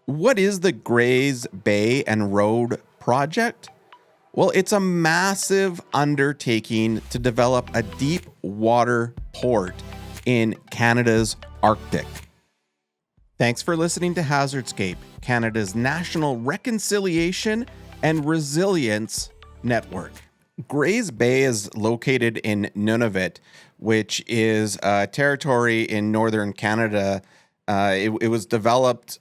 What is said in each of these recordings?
What is the Grays Bay and Road project? Well, it's a massive undertaking to develop a deep water port in Canada's Arctic. Thanks for listening to Hazardscape, Canada's national reconciliation and resilience network. Grays Bay is located in Nunavut, which is a territory in northern Canada. It was developed.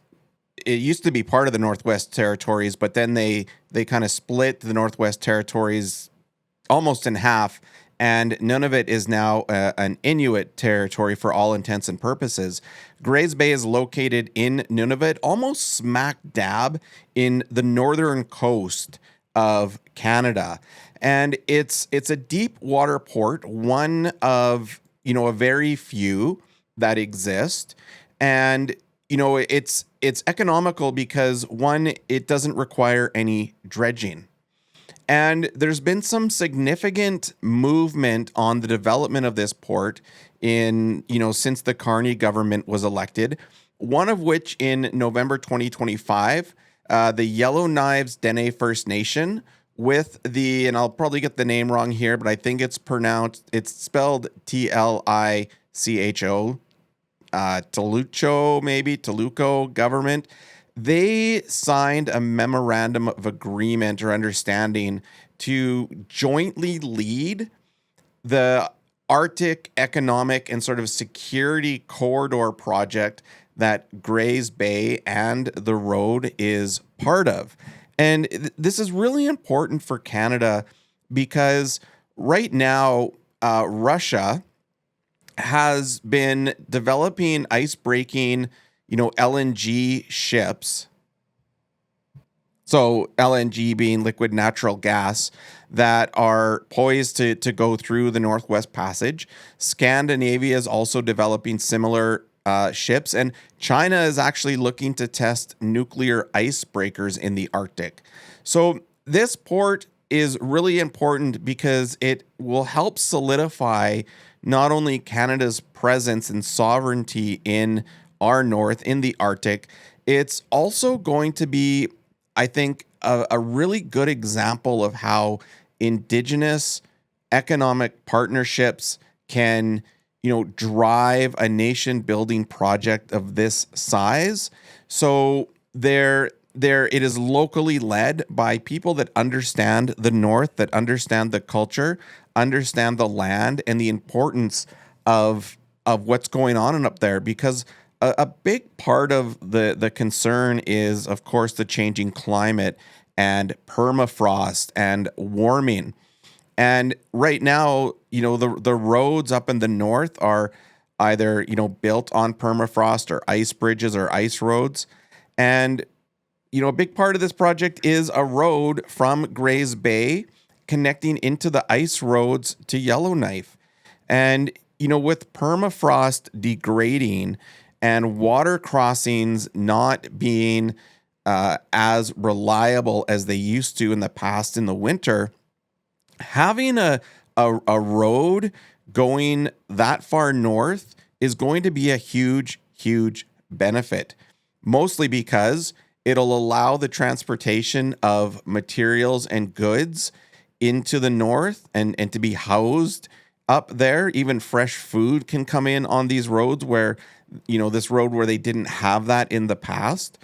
It used to be part of the Northwest Territories, but then they kind of split the Northwest Territories almost in half, and Nunavut is now an Inuit territory for all intents and purposes. Grays Bay is located in Nunavut, almost smack dab in the northern coast of Canada, and it's a deep water port, one of a very few that exist, and it's economical because one, it doesn't require any dredging. And there's been some significant movement on the development of this port since the Carney government was elected, one of which in November 2025, the Yellowknives Dene First Nation and I'll probably get the name wrong here, but I think it's spelled Tlicho, Toluco government. They signed a memorandum of agreement or understanding to jointly lead the Arctic Economic and sort of Security Corridor project that Grays Bay and the road is part of. And this is really important for Canada because right now, Russia has been developing ice-breaking, LNG ships. So LNG being liquid natural gas that are poised to go through the Northwest Passage. Scandinavia is also developing similar ships, and China is actually looking to test nuclear icebreakers in the Arctic. So this port is really important because it will help solidify not only Canada's presence and sovereignty in our north, in the Arctic, it's also going to be, I think, a really good example of how Indigenous economic partnerships can, drive a nation building project of this size. So it is locally led by people that understand the North, that understand the culture, understand the land and the importance of what's going on up there, because a big part of the concern is, of course, the changing climate and permafrost and warming. And right now, the roads up in the north are either, built on permafrost or ice bridges or ice roads. And, a big part of this project is a road from Grays Bay connecting into the ice roads to Yellowknife. And, with permafrost degrading and water crossings not being as reliable as they used to in the past in the winter, having a road going that far north is going to be a huge, huge benefit, mostly because it'll allow the transportation of materials and goods into the north and to be housed up there. Even fresh food can come in on these roads this road where they didn't have that in the past.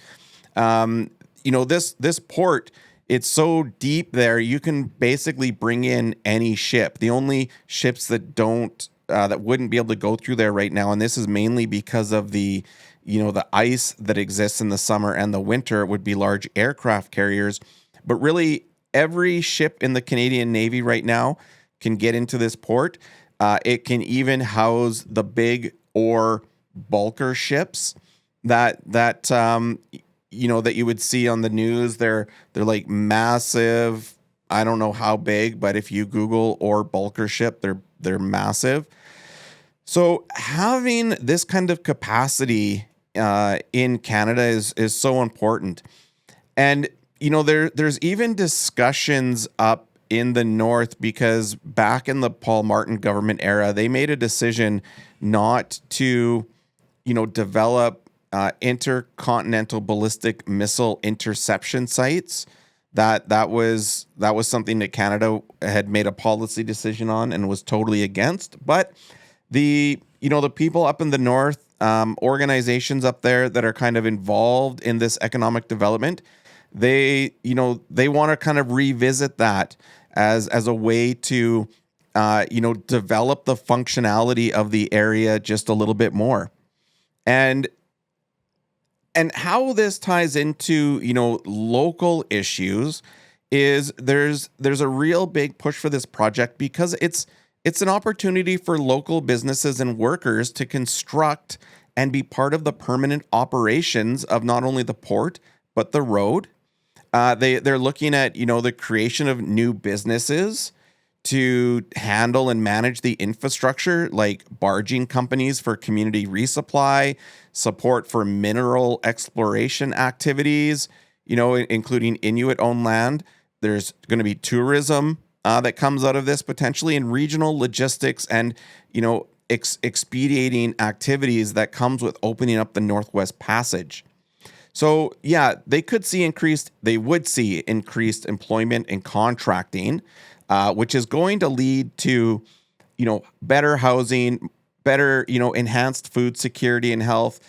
This port, it's so deep there, you can basically bring in any ship. The only ships that wouldn't be able to go through there right now, and this is mainly because of the ice that exists in the summer and the winter, would be large aircraft carriers. But really, every ship in the Canadian Navy right now can get into this port. It can even house the big ore bulker ships that you would see on the news. They're like massive. I don't know how big, but if you Google ore bulker ship, they're massive. So having this kind of capacity in Canada is so important. And there's even discussions up in the north, because back in the Paul Martin government era, they made a decision not to develop intercontinental ballistic missile interception sites. That was something that Canada had made a policy decision on and was totally against. But the people up in the north, organizations up there that are kind of involved in this economic development, they want to kind of revisit that as a way to develop the functionality of the area just a little bit more. And how this ties into, local issues is there's a real big push for this project because it's an opportunity for local businesses and workers to construct and be part of the permanent operations of not only the port but the road. They're looking at, the creation of new businesses to handle and manage the infrastructure, like barging companies for community resupply, support for mineral exploration activities, including Inuit-owned land. There's going to be tourism that comes out of this potentially, and regional logistics and, expediting activities that comes with opening up the Northwest Passage. So yeah, they would see increased employment and contracting, which is going to lead to, better housing, better, enhanced food security and health,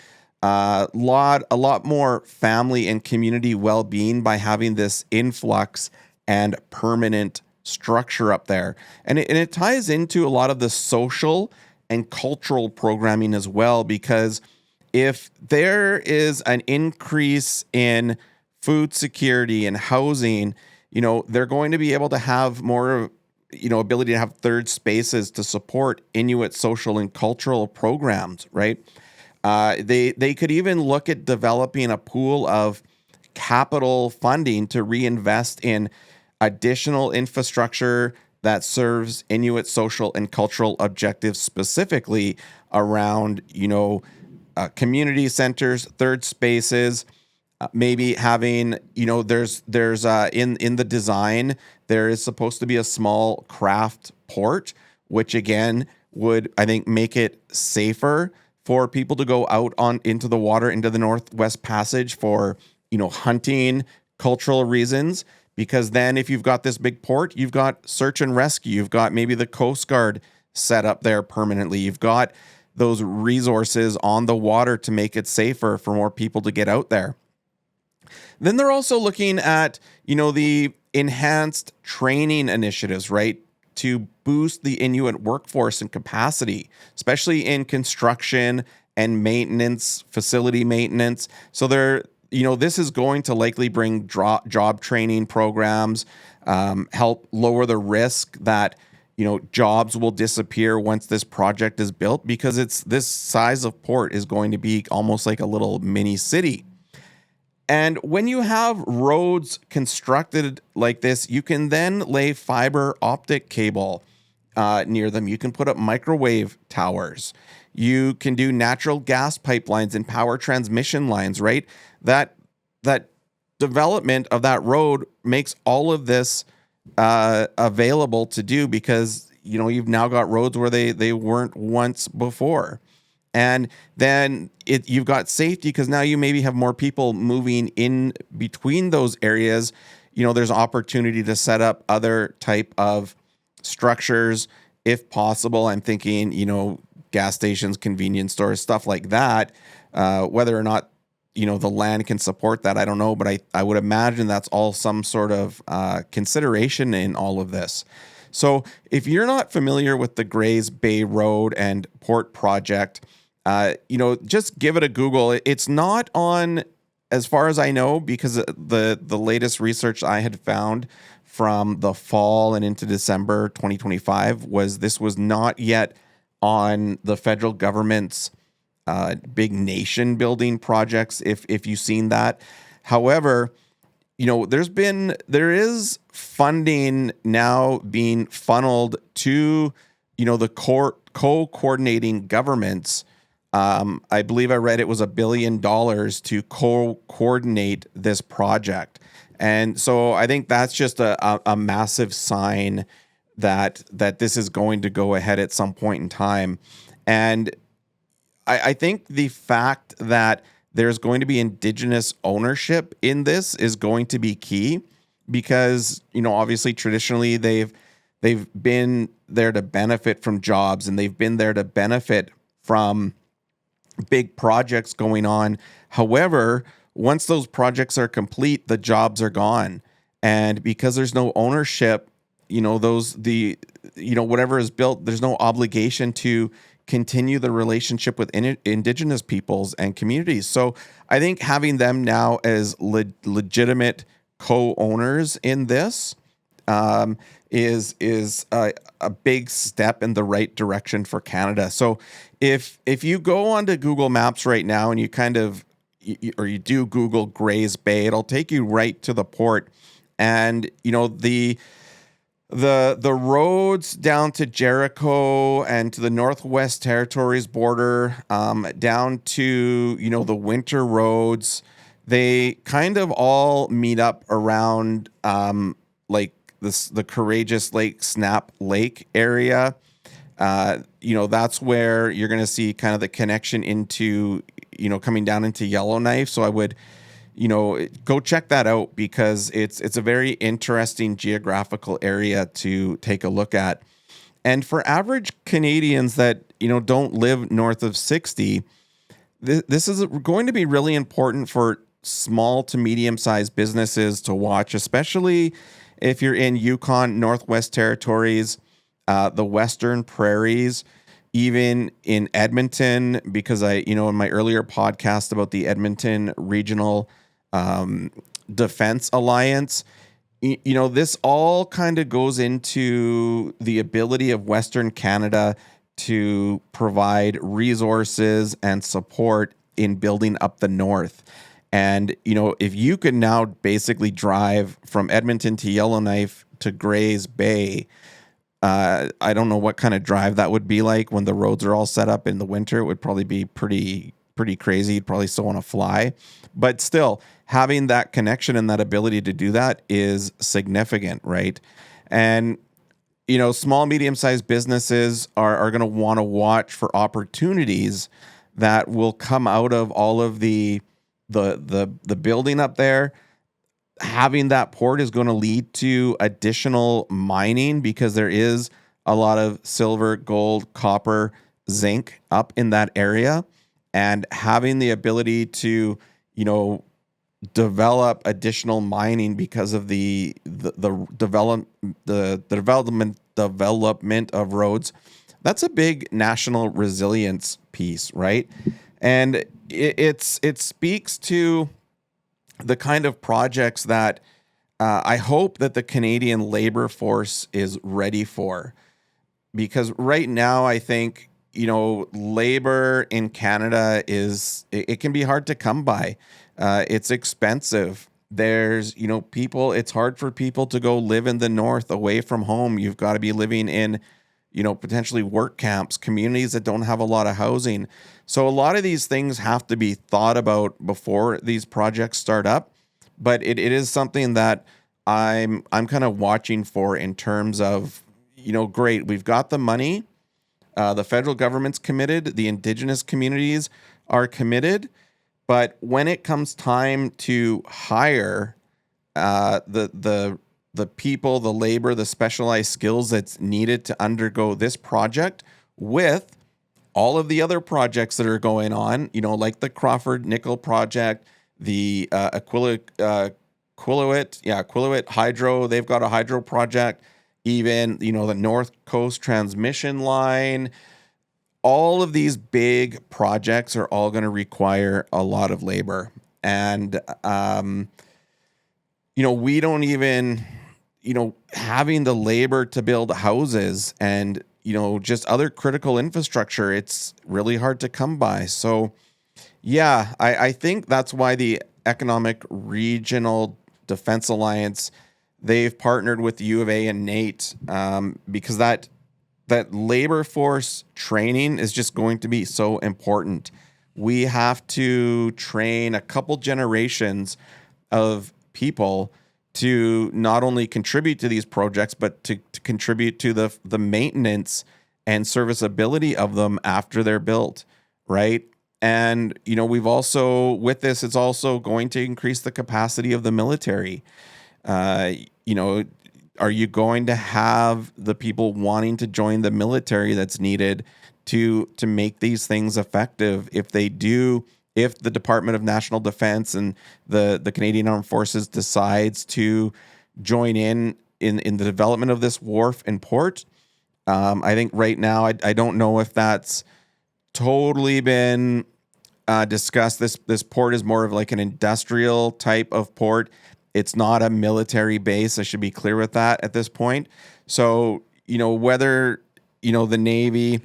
a lot more family and community well-being by having this influx and permanent structure up there. And it ties into a lot of the social and cultural programming as well, because if there is an increase in food security and housing, they're going to be able to have more, ability to have third spaces to support Inuit social and cultural programs, right? They could even look at developing a pool of capital funding to reinvest in additional infrastructure that serves Inuit social and cultural objectives, specifically around, community centers, third spaces, maybe having, there's in the design, there is supposed to be a small craft port, which again would, I think, make it safer for people to go out into the water, into the Northwest Passage for, hunting, cultural reasons. Because then if you've got this big port, you've got search and rescue, you've got maybe the Coast Guard set up there permanently, you've got those resources on the water to make it safer for more people to get out there. Then they're also looking at, the enhanced training initiatives, right, to boost the Inuit workforce and capacity, especially in construction and maintenance, facility maintenance. So this is going to likely bring job training programs, help lower the risk that, jobs will disappear once this project is built, because this size of port is going to be almost like a little mini city. And when you have roads constructed like this, you can then lay fiber optic cable near them. You can put up microwave towers. You can do natural gas pipelines and power transmission lines, right? That development of that road makes all of this available to do, because you've now got roads where they weren't once before. And then you've got safety, because now you maybe have more people moving in between those areas. There's opportunity to set up other type of structures if possible. I'm thinking, gas stations, convenience stores, stuff like that. Whether or not, the land can support that, I don't know. But I would imagine that's all some sort of consideration in all of this. So if you're not familiar with the Grays Bay Road and Port Project, just give it a Google. It's not on, as far as I know, because the latest research I had found from the fall and into December 2025 this was not yet on the federal government's big nation building projects, if you've seen that. However, there is funding now being funneled to, the co-coordinating governments. I believe I read it was $1 billion to coordinate this project. And so I think that's just a massive sign that this is going to go ahead at some point in time. And I think the fact that there's going to be Indigenous ownership in this is going to be key because, obviously traditionally they've been there to benefit from jobs and they've been there to benefit from big projects going on. However, once those projects are complete, the jobs are gone. And because there's no ownership, whatever is built, there's no obligation to continue the relationship with Indigenous peoples and communities. So I think having them now as legitimate co-owners in this is a big step in the right direction for Canada. So if you go onto Google Maps right now and you you do Google Grays Bay, it'll take you right to the port. And the roads down to Jericho and to the Northwest Territories border, down to the winter roads, they kind of all meet up around like the Courageous Lake, Snap Lake area. That's where you're going to see kind of the connection into coming down into Yellowknife. So I would go check that out because it's a very interesting geographical area to take a look at. And for average Canadians that, don't live north of 60, this is going to be really important for small to medium-sized businesses to watch, especially if you're in Yukon, Northwest Territories, the Western Prairies, even in Edmonton, because in my earlier podcast about the Edmonton Regional Defense Alliance, this all kind of goes into the ability of Western Canada to provide resources and support in building up the North. And, if you could now basically drive from Edmonton to Yellowknife to Grays Bay, I don't know what kind of drive that would be like when the roads are all set up in the winter. It would probably be pretty crazy. You'd probably still want to fly. But still, having that connection and that ability to do that is significant, right? And, small, medium-sized businesses are going to want to watch for opportunities that will come out of all of the building up there. Having that port is going to lead to additional mining because there is a lot of silver, gold, copper, zinc up in that area. And having the ability to, develop additional mining because of the development of roads, that's a big national resilience piece, right? And it speaks to the kind of projects that I hope that the Canadian labor force is ready for. Because right now, I think, labor in Canada it can be hard to come by. It's expensive. There's, it's hard for people to go live in the North away from home. You've got to be living in, potentially work camps, communities that don't have a lot of housing. So a lot of these things have to be thought about before these projects start up. But it is something that I'm kind of watching for in terms of, great, we've got the money. The federal government's committed. The Indigenous communities are committed. But when it comes time to hire the people, the labor, the specialized skills that's needed to undergo this project with all of the other projects that are going on, like the Crawford Nickel Project, the Quileute Hydro, they've got a hydro project, even, the North Coast Transmission Line. All of these big projects are all going to require a lot of labor. And, we don't even, having the labor to build houses and, just other critical infrastructure, it's really hard to come by. So, yeah, I think that's why the Economic Regional Defense Alliance, they've partnered with U of A and NAIT, because that labor force training is just going to be so important. We have to train a couple generations of people to not only contribute to these projects, but to contribute to the maintenance and serviceability of them after they're built, right? And, we've also, with this, it's also going to increase the capacity of the military. Uh, you know, are you going to have the people wanting to join the military that's needed to make these things effective? If the Department of National Defense and the Canadian Armed Forces decides to join in the development of this wharf and port, I think right now I don't know if that's totally been discussed. This port is more of like an industrial type of port. It's not a military base. I should be clear with that at this point. So, whether, the Navy,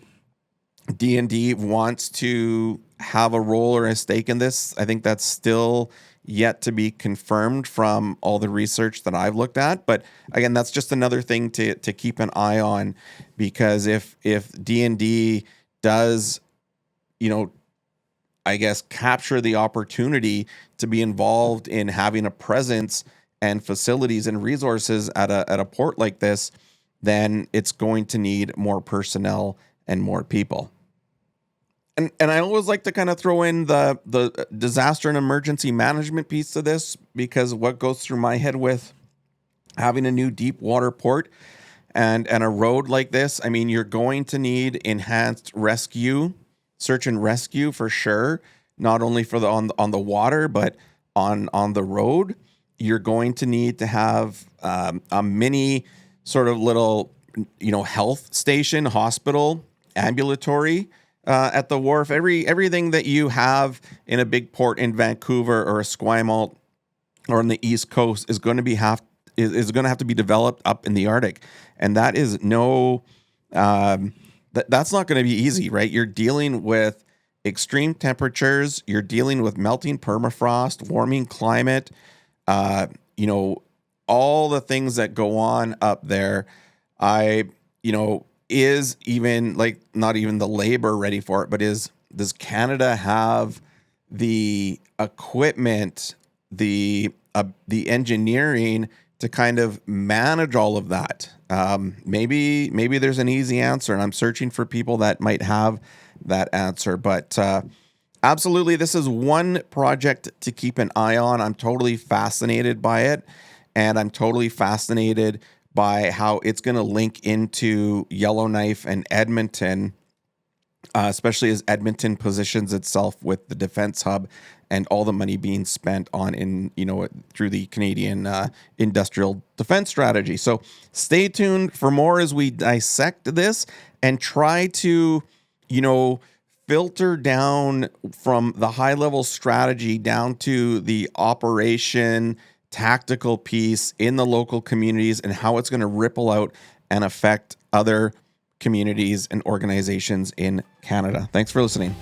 D&D wants to have a role or a stake in this, I think that's still yet to be confirmed from all the research that I've looked at. But again, that's just another thing to keep an eye on, because if D&D does, I guess, capture the opportunity to be involved in having a presence and facilities and resources at a port like this, then it's going to need more personnel and more people. And I always like to kind of throw in the disaster and emergency management piece to this, because what goes through my head with having a new deep water port and a road like this, I mean, you're going to need enhanced search and rescue for sure, not only for on the water, but on the road. You're going to need to have a mini sort of little, health station, hospital, ambulatory at the wharf. Everything that you have in a big port in Vancouver or Esquimalt or on the East Coast is going to have to be developed up in the Arctic, and that is that's not going to be easy, right? You're dealing with extreme temperatures. You're dealing with melting permafrost, warming climate, all the things that go on up there. Is even like not even the labor ready for it, but does Canada have the equipment, the engineering to kind of manage all of that? Maybe there's an easy answer, and I'm searching for people that might have that answer. But absolutely, this is one project to keep an eye on. I'm totally fascinated by it, and I'm totally fascinated by how it's going to link into Yellowknife and Edmonton, especially as Edmonton positions itself with the defense hub and all the money being spent on through the Canadian industrial defense strategy. So stay tuned for more as we dissect this and try to, filter down from the high level strategy down to the operation tactical piece in the local communities and how it's going to ripple out and affect other communities and organizations in Canada. Thanks for listening.